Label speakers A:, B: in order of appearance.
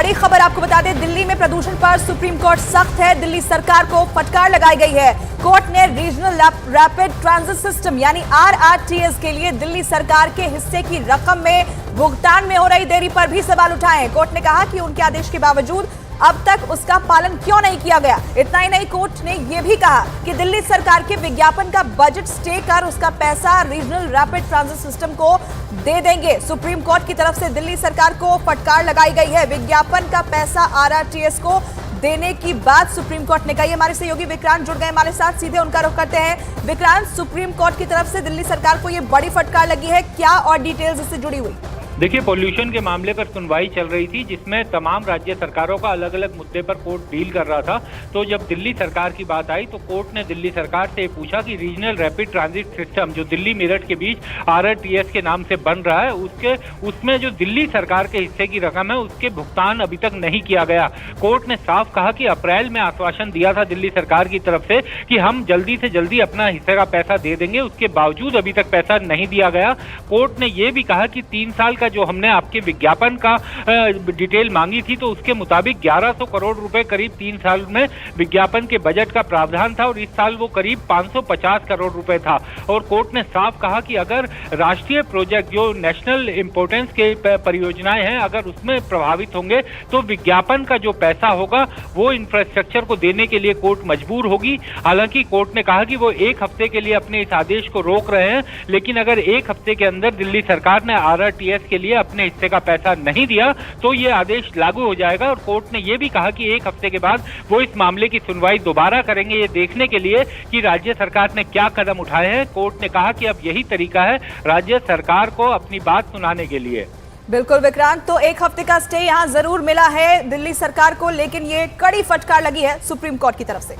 A: बड़ी खबर आपको बता दें, दिल्ली में प्रदूषण पर सुप्रीम कोर्ट सख्त है। दिल्ली सरकार को फटकार लगाई गई है। कोर्ट ने रीजनल रैपिड ट्रांजिट सिस्टम यानी RRTS के लिए दिल्ली सरकार के हिस्से की रकम में भुगतान में हो रही देरी पर भी सवाल उठाए हैं। कोर्ट ने कहा कि उनके आदेश के बावजूद अब तक उसका पालन क्यों नहीं किया गया। इतना ही नहीं, कोर्ट ने यह भी कहा कि दिल्ली सरकार के विज्ञापन का बजट स्टे कर उसका पैसा रीजनल रैपिड ट्रांजिट सिस्टम को दे देंगे। सुप्रीम कोर्ट की तरफ से दिल्ली सरकार को फटकार लगाई गई है। विज्ञापन का पैसा RRTS को देने की बात सुप्रीम कोर्ट ने कही। हमारे सहयोगी विक्रांत जुड़ गए हमारे साथ, सीधे उनका रुख करते हैं। विक्रांत, सुप्रीम कोर्ट की तरफ से दिल्ली सरकार को यह बड़ी फटकार लगी है, क्या और डिटेल्स इससे जुड़ी हुई?
B: देखिए, पॉल्यूशन के मामले पर सुनवाई चल रही थी जिसमें तमाम राज्य सरकारों का अलग अलग मुद्दे पर कोर्ट डील कर रहा था। तो जब दिल्ली सरकार की बात आई तो कोर्ट ने दिल्ली सरकार से पूछा कि रीजनल रैपिड ट्रांजिट सिस्टम जो दिल्ली मेरठ के बीच RRTS के नाम से बन रहा है उसमें जो दिल्ली सरकार के हिस्से की रकम है उसके भुगतान अभी तक नहीं किया गया। कोर्ट ने साफ कहा कि अप्रैल में आश्वासन दिया था दिल्ली सरकार की तरफ से कि हम जल्दी से जल्दी अपना हिस्से का पैसा दे देंगे, उसके बावजूद अभी तक पैसा नहीं दिया गया। कोर्ट ने यह भी कहा कि 3 साल का जो हमने आपके विज्ञापन का डिटेल मांगी थी तो उसके मुताबिक 1100 करोड़ रुपए करीब 3 साल में विज्ञापन के बजट का प्रावधान था और इस साल वो करीब 550 करोड़ रुपए था। और कोर्ट ने साफ कहा कि अगर राष्ट्रीय प्रोजेक्ट जो नेशनल इंपोर्टेंस के परियोजनाएं हैं अगर उसमें प्रभावित होंगे तो विज्ञापन का जो पैसा होगा वो इंफ्रास्ट्रक्चर को देने के लिए कोर्ट मजबूर होगी। हालांकि कोर्ट ने कहा कि वो 1 हफ्ते के लिए अपने इस आदेश को रोक रहे हैं, लेकिन अगर 1 हफ्ते के अंदर दिल्ली सरकार ने RRTS के लिए अपने हिस्से का पैसा नहीं दिया तो ये आदेश लागू हो जाएगा। और कोर्ट ने यह भी कहा कि 1 हफ्ते के बाद वो इस मामले की सुनवाई दोबारा करेंगे, ये देखने के लिए कि राज्य सरकार ने क्या कदम उठाए हैं। कोर्ट ने कहा कि अब यही तरीका है राज्य सरकार को अपनी बात सुनाने के लिए।
A: बिल्कुल विक्रांत, तो 1 हफ्ते का स्टे यहां जरूर मिला है दिल्ली सरकार को, लेकिन ये कड़ी फटकार लगी है सुप्रीम कोर्ट की तरफ से।